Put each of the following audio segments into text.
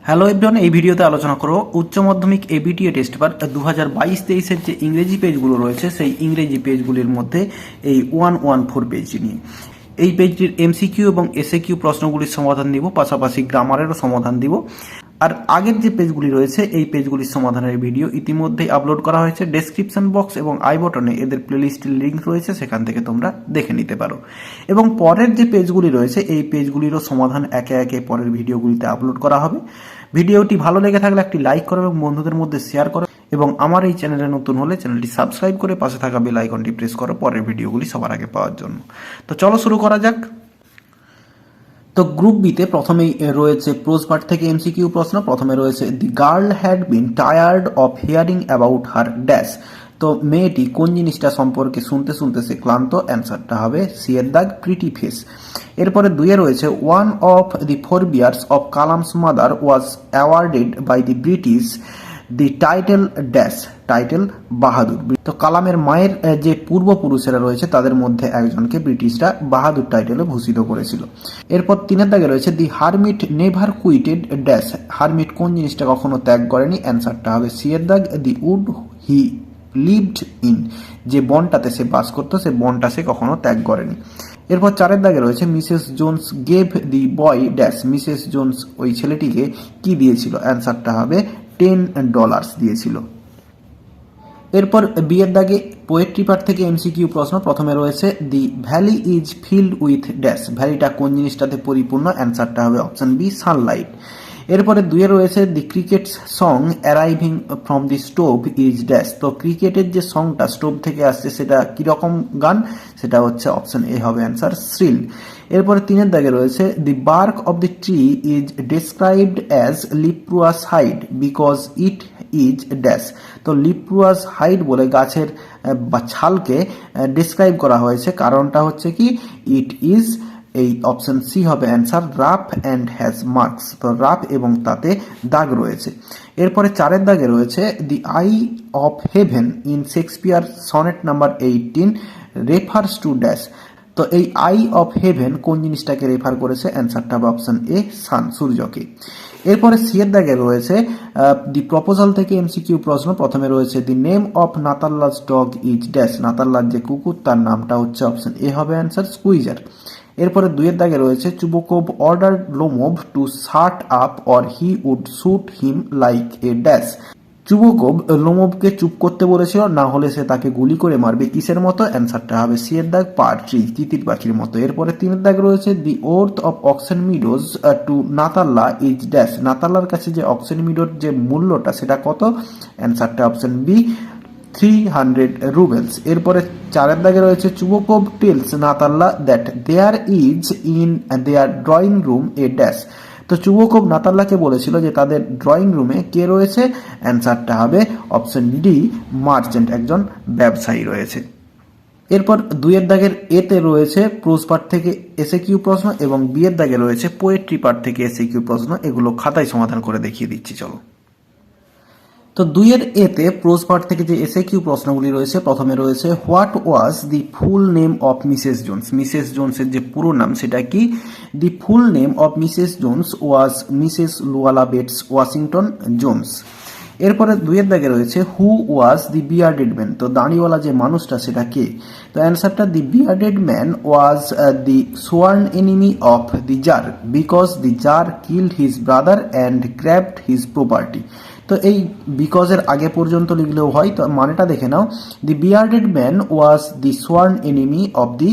Hello everyone, এই ভিডিওতে আলোচনা করব উচ্চ মাধ্যমিক এবিটিএ টেস্ট পেপার 2022-23-এর যে ইংরেজি পেজগুলো রয়েছে সেই ইংরেজি পেজগুলির মধ্যে এই 114 পেজটি নিয়ে। এই পেজটির এমসিকিউ এবং এসএকিউ প্রশ্নগুলির সমাধান দিব, পাশাপাশি গ্রামারেরও সমাধান দিব। আর আগের যে পেজগুলি রয়েছে এই পেজগুলির সমাধানের ভিডিও ইতিমধ্যেই আপলোড করা হয়েছে। ডেসক্রিপশন বক্স এবং আই বটনে এদের প্লেলিস্টের লিঙ্ক রয়েছে, সেখান থেকে তোমরা দেখে নিতে পারো। এবং পরের যে পেজগুলি রয়েছে এই পেজগুলিরও সমাধান একে একে পরের ভিডিওগুলিতে আপলোড করা হবে। ভিডিওটি ভালো লেগে থাকলে একটি লাইক করো এবং বন্ধুদের মধ্যে শেয়ার করো, এবং আমার এই চ্যানেলে নতুন হলে চ্যানেলটি সাবস্ক্রাইব করে পাশে থাকা বেল আইকনটি প্রেস করো পরের ভিডিওগুলি সবার আগে পাওয়ার জন্য। তো চলো শুরু করা যাক। তো গ্রুপ বিতে প্রথমেই রয়েছে প্রোজ পার্ট থেকে এমসিকিউ প্রশ্ন। প্রথমে রয়েছে the girl had been tired of hearing about her dash. তো মেয়েটি কোন জিনিসটা সম্পর্কে শুনতে শুনতে সে ক্লান্ত। অ্যান্সারটা হবে সি এর দাগ, প্রিটি ফেস। এরপরে দুইয়ে রয়েছে one of the forebears of Kalam's mother was awarded by the British the title dash, title Bahadur. তো কালামের মায়ের যে পূর্বপুরুষেরা রয়েছে তাদের মধ্যে একজনকে ব্রিটিশরা বাহাদুর টাইটেলে ভূষিত করেছিল। এরপর তিনের দাগে রয়েছে the hermit never কুইটেড dash. Hermit কোন জিনিসটা কখনো ত্যাগ করেনি। অ্যান্সারটা হবে সি এর দাগ, the would he lived in. যে বনটাতে সে বাস করতো সে বনটা সে কখনো ত্যাগ করেনি। এরপর চারের দাগে রয়েছে মিসেস জোনস গেভ দি বয় ড্যাশ। মিসেস জোনস ওই ছেলেটিকে কি দিয়েছিল। অ্যান্সারটা হবে $10 দিয়েছিল। এরপর বিয়ের দাগে পোয়েট্রি পার্ট থেকে এমসিকিউ প্রশ্ন। প্রথমে রয়েছে the valley is filled with dash. ভ্যালিটা কোন জিনিসটাতে পরিপূর্ণ। অ্যান্সারটা হবে অপশন বি, সানলাইট। এরপরে দুয়ে রয়েছে the cricket song arriving from the stove is dash. তো ক্রিকেটের যে সংটা স্টোভ থেকে আসছে সেটা কিরকম গান, সেটা হচ্ছে অপশন এ হবে অ্যান্সার, শ্রিল। এরপরে তিনের দাগে রয়েছে the bark of the tree is described as leprous hide because it is dash. তো লিপ্রুয়াস হাইড বলে গাছের বা ছালকে ডিসক্রাইব করা হয়েছে, কারণটা হচ্ছে কি ইট ইজ, এই অপশন সি হবে answer, rough and has marks. তো রাফ এবং তাতে দাগ রয়েছে। এরপরে চারের দাগে রয়েছে the eye of heaven in Shakespeare sonnet number 18 refers to dash. তো এই আই অফ হেভেন কোন জিনিসটাকে রেফার করেছে। অ্যান্সারটা হবে অপশন এ, সান, সূর্যকে। এরপরে সি এর দাগে রয়েছে দি প্রপোজাল থেকে এমসিকিউ প্রশ্ন। প্রথমে রয়েছে the name of Natalya's dog is dash. নাতাল্লার যে কুকুর তার নামটা হচ্ছে অপশন এ হবে অ্যান্সার, স্কুইজার। এরপরে দুইয়ের দাগে রয়েছে Chubukov order Lomov to shut up or he would shoot him like a dash. Chubukov লোমোভকে চুপ করতে বলেছিল, না হলে সে তাকে গুলি করে মারবে। কিসের মতো। অ্যান্সারটা হবে সি এর দাগ, পার্ট্রিজ, তিতির পাখির মতো। এরপরে তিনের দাগ রয়েছে the worth of oxen meadows to Natalya is dash. নাতাল্লার কাছে যে অক্সেন মিডোর যে মূল্যটা সেটা কত। অ্যান্সারটা অপশন বি, 300 রুবেলস। এরপরে চারের দাগে রয়েছে Chubukov tells Natalya that there is in their drawing room a dash. তো চুবুকোভ নাতাল্লাকে বলেছিল যে তাদের ড্রয়িং রুমে কে রয়েছে। অ্যান্সারটা হবে অপশন ডি, মার্চেন্ট, একজন ব্যবসায়ী রয়েছে। এরপর দুইয়ের দাগের এতে রয়েছে প্রোজ পার্ট থেকে এসএকিউ প্রশ্ন এবং বিয়ের দাগে রয়েছে পোয়েট্রি পার্ট থেকে এসএকিউ প্রশ্ন। এগুলো খাতায় সমাধান করে দেখিয়ে দিচ্ছি, চলো। তো দুইয়ের এতে প্রোজ পার্ট থেকে যে এসএকিউ প্রশ্নগুলি রয়েছে, প্রথমে রয়েছে what was the full name of Mrs Jones. Mrs জোনসের যে পুরো নাম সেটা কি। The full name of Mrs Jones was Mrs Luella Bates Washington Jones. এরপরে দুইয়ের দাগে রয়েছে হু ওয়াজ দি বিয়ার্ডেড ম্যান। তো দাঁড়িওয়ালা যে মানুষটা সেটা কে। তো অ্যান্সারটা the bearded man was the sworn enemy of the tsar because the tsar killed his brother and grabbed his property. তো এই বিকজের আগে পর্যন্ত লিখলেও হয়, তো মানেটা দেখে নাও। The bearded man was the sworn enemy of the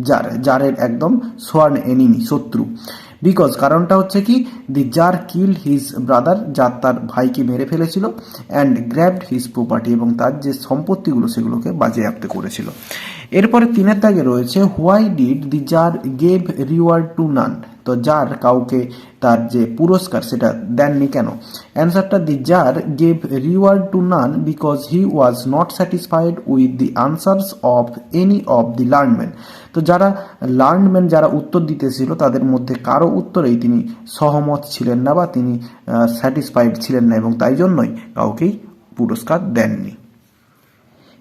tsar. জারের একদম সোয়ার্ন এনিমি, শত্রু। বিকজ কারণটা হচ্ছে কি the tsar killed his brother, tsar তার ভাইকে মেরে ফেলেছিল, অ্যান্ড গ্র্যাবড হিজ প্রপার্টি, এবং তার যে সম্পত্তিগুলো সেগুলোকে বাজেয়াপ্ত করেছিল। এরপরে তিনের দাগে রয়েছে why did the jar gave reward to none. তো জার কাউকে তার যে পুরস্কার সেটা দেননি কেন। অ্যান্সারটা the jar gave reward to none because he was not satisfied with the answers of any of the learned men. তো যারা লার্নম্যান যারা উত্তর দিতেছিল তাদের মধ্যে কারো উত্তরেই তিনি সহমত ছিলেন না বা তিনি স্যাটিসফাইড ছিলেন না, এবং তাই জন্যই কাউকেই পুরস্কার দেননি।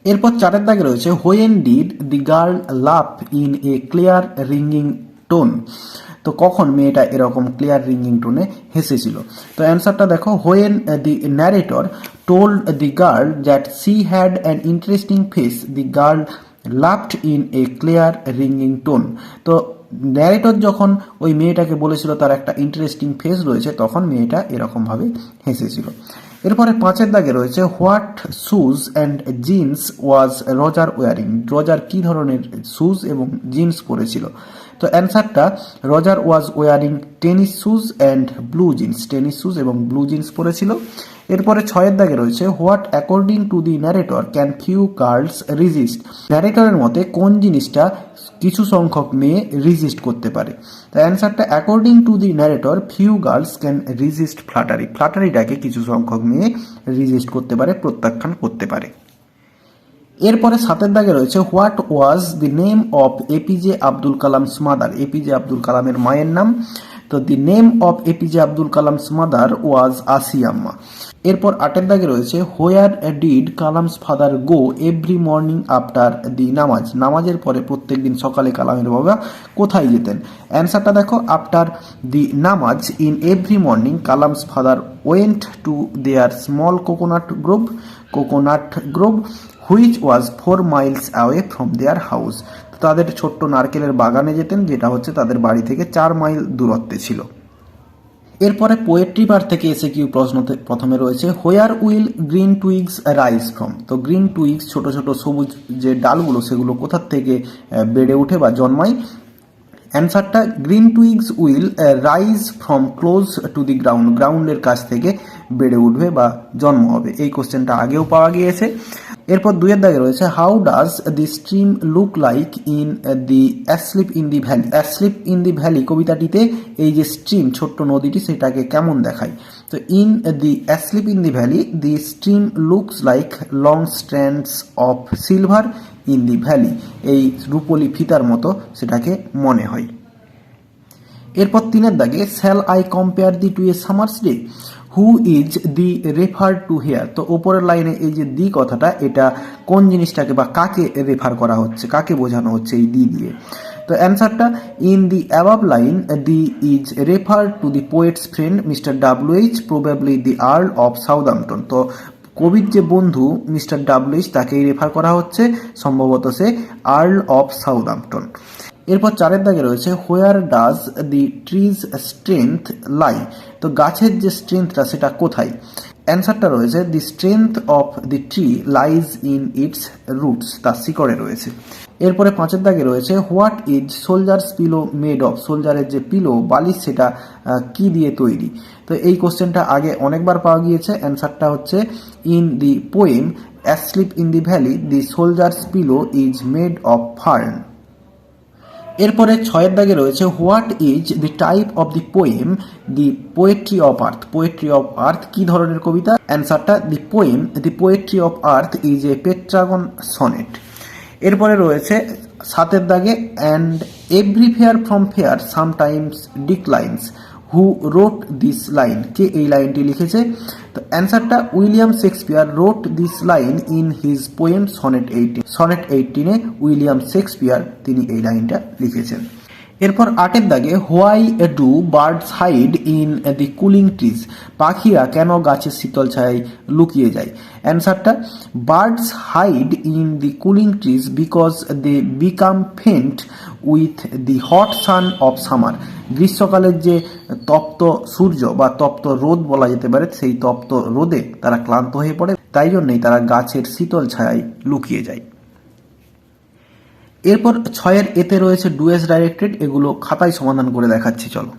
এরপর চারের দাগে রয়েছে when did the girl love in a clear ringing tone. তো কখন মেয়েটা এরকম ক্লিয়ার রিঙ্গিং টোনে হেসেছিল? তো অ্যান্সারটা দেখো, when the narrator told the girl that she had an interesting face the girl laughed in a clear ringing tone. তো narrator যখন ওই মেয়েটাকে বলেছিল তার একটা ইন্টারেস্টিং ফেস রয়েছে, তখন মেয়েটা এরকমভাবে হেসেছিল। এরপরে 5-এর দাগে রয়েছে, what shoes and jeans was Roger wearing? Roger কি ধরনের শুজ এবং জিন্স পরেছিল? তো অ্যান্সারটা, Roger was wearing tennis shoes and blue jeans. Tennis shoes এবং ব্লু জিন্স পরেছিল। এরপরে 6-এর দাগে রয়েছে, what according to the narrator can few girls resist? ন্যারেটরের মতে কোন জিনিসটা কিছু সংখ্যক মেয়ে রিজিস্ট করতে পারে? তো অ্যান্সারটা, according to the narrator few girls can resist flattery. ফ্লাটারিটাকে কিছু সংখ্যক মেয়ে রিজিস্ট করতে পারে, প্রত্যাখ্যান করতে পারে। এরপরে 7-এর দাগে রয়েছে, what was the name of APJ Abdul Kalam's mother? APJ Abdul কালামের মায়ের নাম। তো the name of APJ Abdul Kalam's mother was Ashiamma. এরপর 8-এর দাগে রয়েছে, where did Kalam's father go every morning after the namaz? নামাজের পরে প্রত্যেক দিন সকালে কালামের বাবা কোথায় যেতেন? অ্যান্সারটা দেখো, আফটার দি নামাজ in every morning Kalam's father went to their small coconut Grove which was 4 miles away from their house. তাদের ছোট্ট নারকেলের বাগানে যেতেন, যেটা হচ্ছে তাদের বাড়ি থেকে 4 মাইল দূরত্বে ছিল। এরপরে পোয়েট্রি পার্ট থেকে এসে কিউ প্রশ্ন প্রথমে রয়েছে, where will green টুইগস rise from? তো গ্রিন টুইগস, ছোট ছোট সবুজ যে ডালগুলো, সেগুলো কোথার থেকে বেড়ে ওঠে বা জন্মায়? অ্যান্সারটা, green টুইগস will rise from close to the ground. গ্রাউন্ডের কাছ থেকে বেড়ে উঠবে বা জন্ম হবে। এই কোশ্চেনটা আগেও পাওয়া গিয়েছে। এরপর 2-এর দাগে রয়েছে, how does the stream look like in the asleep in the valley? Asleep in the valley কবিতাটিতে এই যে স্ট্রিম, ছোট্ট নদীটি, সেটাকে কেমন দেখায়? তো in the asleep in the valley the stream looks like long strands of silver in the valley. এই রূপলি ফিতার মতো সেটাকে মনে হয়। এরপর 3-এর দাগে, shall I compare thee to a summer's day? Who is thee refer to here? তো ওপরের লাইনে এই যে দি কথাটা, এটা কোন জিনিসটাকে বা কাকে রেফার করা হচ্ছে, কাকে বোঝানো হচ্ছে এই দি দিয়ে? তো অ্যান্সারটা, in the above line thee is refer to the poet's friend mister W H probably the earl of Southampton. তো কবির যে বন্ধু মিস্টার ডাব্লিউএইচ, তাকেই রেফার করা হচ্ছে, সম্ভবত সে আর্ল অফ সাউদাম্পটন। এরপর 4-এর দাগে রয়েছে, where does the trees strength lie? তো গাছের যে স্ট্রেংথটা সেটা কোথায়? অ্যান্সারটা রয়েছে, the strength of the tree lies in its roots. তার শিকড়ে রয়েছে। এরপরে 5-এর দাগে রয়েছে, what is soldiers pillow made of? সোলজারের যে পিলো, বালিশ, সেটা কি দিয়ে তৈরি? তো এই কোশ্চেনটা আগে অনেকবার পাওয়া গিয়েছে। অ্যান্সারটা হচ্ছে, in the poem asleep in the valley the soldiers pillow is made of fern. এরপরে 6-এর দাগে রয়েছে, what is the type of the poem the poetry of earth? Poetry of earth কি ধরনের কবিতা? অ্যান্সারটা, the poem the poetry of earth is a Petrarchan sonnet. এরপরে রয়েছে 7-এর দাগে, and every fair from fair sometimes declines who wrote this line? কে এই লাইনটি লিখেছে? তো অ্যান্সারটা, William Shakespeare wrote this line in his poem sonnet 18। Sonnet 18-এ উইলিয়াম শেক্সপিয়ার তিনি এই লাইনটা লিখেছেন। এরপর 8-এর দাগে, why do birds hide in the cooling trees? পাখিরা কেন গাছের শীতল ছায়ায় লুকিয়ে যায়? অ্যান্সারটা, birds hide in the cooling trees because they become faint with the hot sun of summer. গ্রীষ্মকালের যে তপ্ত সূর্য বা তপ্ত রোদ বলা যেতে পারে, সেই তপ্ত রোদে তারা ক্লান্ত হয়ে পড়ে, তাই জন্যই তারা গাছের শীতল ছায়ায় লুকিয়ে যায়। এরপর 6-এর এতে রয়েছে ডুয়েস ডাইরেক্টেড। এগুলো খাতায় সমাধান করে দেখাচ্ছি, চলো।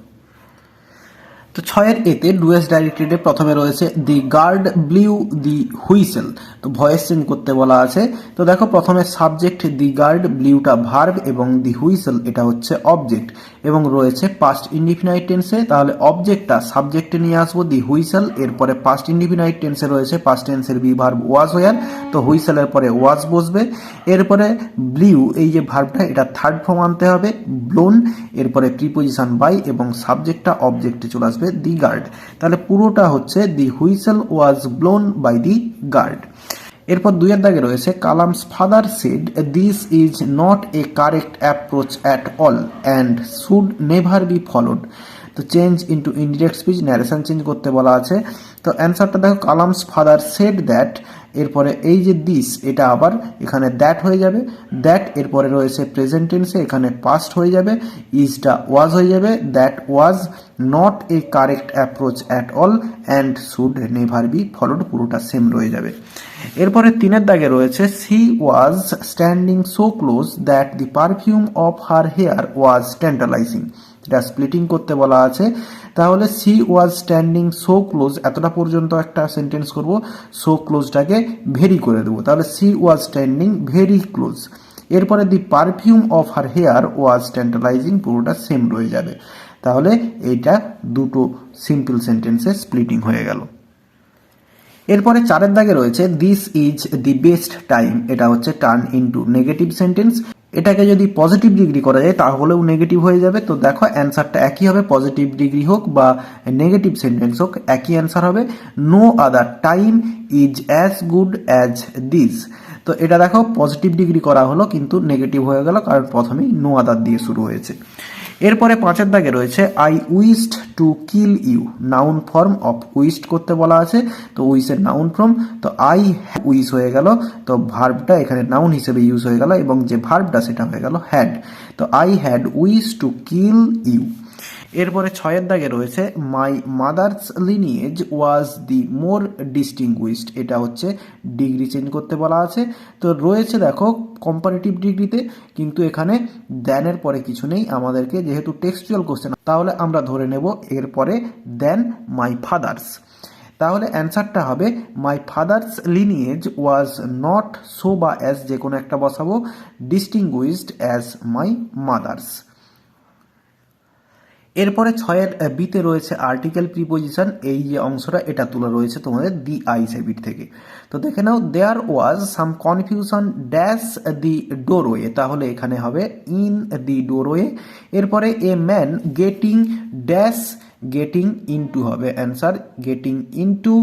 তো 6-এর এতে ডুয়েস ডাইরেক্টেডে প্রথমে রয়েছে, দি গার্ড ব্লিউ দি হুইসেল। তো ভয়েস চেঞ্জ করতে বলা আছে। তো দেখো, প্রথমে সাবজেক্ট দি গার্ড, ব্লিউটা ভার্ব এবং দি হুইসেল এটা হচ্ছে অবজেক্ট, এবং রয়েছে পাস্ট ইনডিফিনাইট টেন্সে। তাহলে অবজেক্টটা সাবজেক্টে নিয়ে আসবো, দি হুইসেল। এরপরে পাস্ট ইনডিফিনাইট টেন্সে রয়েছে পাস্ট টেন্সের বি ভার্ব ওয়াজ ওয়ার, তো হুইসেলের পরে ওয়াজ বসবে। এরপরে ব্লিউ এই যে ভার্বটা, এটা থার্ড ফর্ম আনতে হবে, ব্লোন। এরপরে প্রিপোজিশন বাই এবং সাবজেক্টটা অবজেক্টে চলে আসবে, দি গার্ড। তাহলে পুরোটা হচ্ছে, the whistle was blown by the guard. এরপর 2 এর দাগে রয়েছে Kalam's father said this is not a correct approach at all and should never be followed. তো change into indirect speech, narration change করতে বলা আছে। তো অ্যান্সারটা দেখো কালামস ফাদার সেড দ্যাট, এরপরে এই যে দিস এটা আবার এখানে দ্যাট হয়ে যাবে, দ্যাট এরপরে রয়েছে প্রেজেন্ট টেন্সে এখানে পাস্ট হয়ে যাবে, ইজটা ওয়াজ হয়ে যাবে, that was not a correct approach at all and should never be followed, পুরোটা সেম রয়ে যাবে। এরপরে 3 দাগে রয়েছে she was standing so close that the perfume of her hair was tantalizing, এটা স্প্লিটিং করতে বলা আছে। তাহলে she was standing so close এতটা পর্যন্ত একটা সেন্টেন্স করব, সো ক্লোজটাকে ভেরি করে দেবো, তাহলে she was standing very close. এরপরে দি perfume of her hair was ট্যান্টালাইজিং, পুরোটা সেম রয়ে যাবে। তাহলে এইটা দুটো সিম্পল সেন্টেন্সে স্প্লিটিং হয়ে গেল। এরপরে 4 দাগে রয়েছে this is the best time, এটা হচ্ছে টার্ন ইনটু নেগেটিভ সেন্টেন্স। এটাকে যদি পজিটিভ ডিগ্রি করা যায় তাহলেও নেগেটিভ হয়ে যাবে। তো দেখো অ্যান্সারটা একই হবে, পজিটিভ ডিগ্রি হোক বা নেগেটিভ সেন্টেন্স হোক একই অ্যান্সার হবে। No other time is as good as this. তো এটা দেখো পজিটিভ ডিগ্রি করা হলো কিন্তু নেগেটিভ হয়ে গেল, কারণ প্রথমেই নো আদার দিয়ে শুরু হয়েছে। এরপরে 5 দাগে রয়েছে I wished to kill you, noun form of wished করতে বলা আছে। তো উইশের নাউন ফর্ম, তো আই উইশ হয়ে গেল, তো ভার্বটা এখানে নাউন হিসেবে ইউজ হয়ে গেল এবং যে ভার্বটা সেটা হয়ে গেল হ্যাড। তো I had wish to kill you. এরপরে 6 দাগে রয়েছে my mother's lineage was the more distinguished, এটা হচ্ছে ডিগ্রি চেঞ্জ করতে বলা আছে। তো রয়েছে দেখো কম্পারেটিভ ডিগ্রিতে, কিন্তু এখানে দ্যানের পরে কিছু নেই, আমাদেরকে যেহেতু টেক্সচুয়াল কোশ্চেন তাহলে আমরা ধরে নেব এরপরে দ্যান মাই ফাদার্স। তাহলে অ্যান্সারটা হবে my father's lineage was not so বা অ্যাজ যে কোনো একটা বসাবো, ডিস্টিংগুইশড অ্যাজ মাই মাদার্স। এরপরে 6 বিতে রয়েছে আর্টিকেল প্রিপোজিশন, এই যে অংশটা এটা তুলে রয়েছে তোমাদের দি আইস হ্যাবিট থেকে। তো দেখে নাও there was some confusion dash the doorway, তাহলে এখানে হবে ইন দি ডোরওয়ে। এরপরে a man getting dash getting into হবে answer, getting into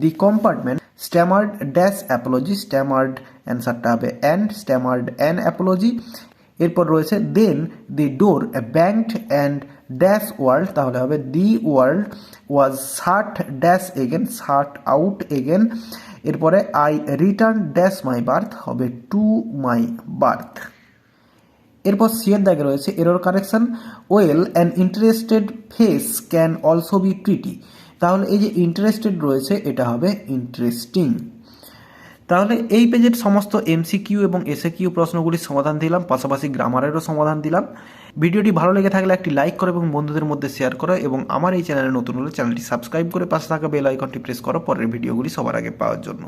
the compartment stammered dash apology, stammered অ্যান্সারটা হবে অ্যান্ড, স্ট্যামার্ড অ্যান অ্যাপোলজি। এরপর রয়েছে then the door banged and dash world, তাহলে হবে the world was shut dash again, shut out again. এরপরে I return dash my birth হবে to my birth. এরপর C এর দাগে রয়েছে error correction, well an interested face can also be pretty, তাহলে এই যে ইন্টারেস্টেড রয়েছে এটা হবে ইন্টারেস্টিং। তাহলে এই পেজের সমস্ত এমসিকিউ এবং এসএকিউ প্রশ্নগুলির সমাধান দিলাম, পাশাপাশি গ্রামারেরও সমাধান দিলাম। ভিডিওটি ভালো লেগে থাকলে একটি লাইক করো এবং বন্ধুদের মধ্যে শেয়ার করো, এবং আমার এই চ্যানেলে নতুন হলে চ্যানেলটি সাবস্ক্রাইব করে পাশে থাকা বেল আইকনটি প্রেস করো পরের ভিডিওগুলি সবার আগে পাওয়ার জন্য।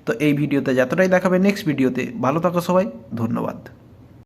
তো এই ভিডিওতে যতটাই দেখাবে নেক্সট ভিডিওতে, ভালো থাকো সবাই, ধন্যবাদ।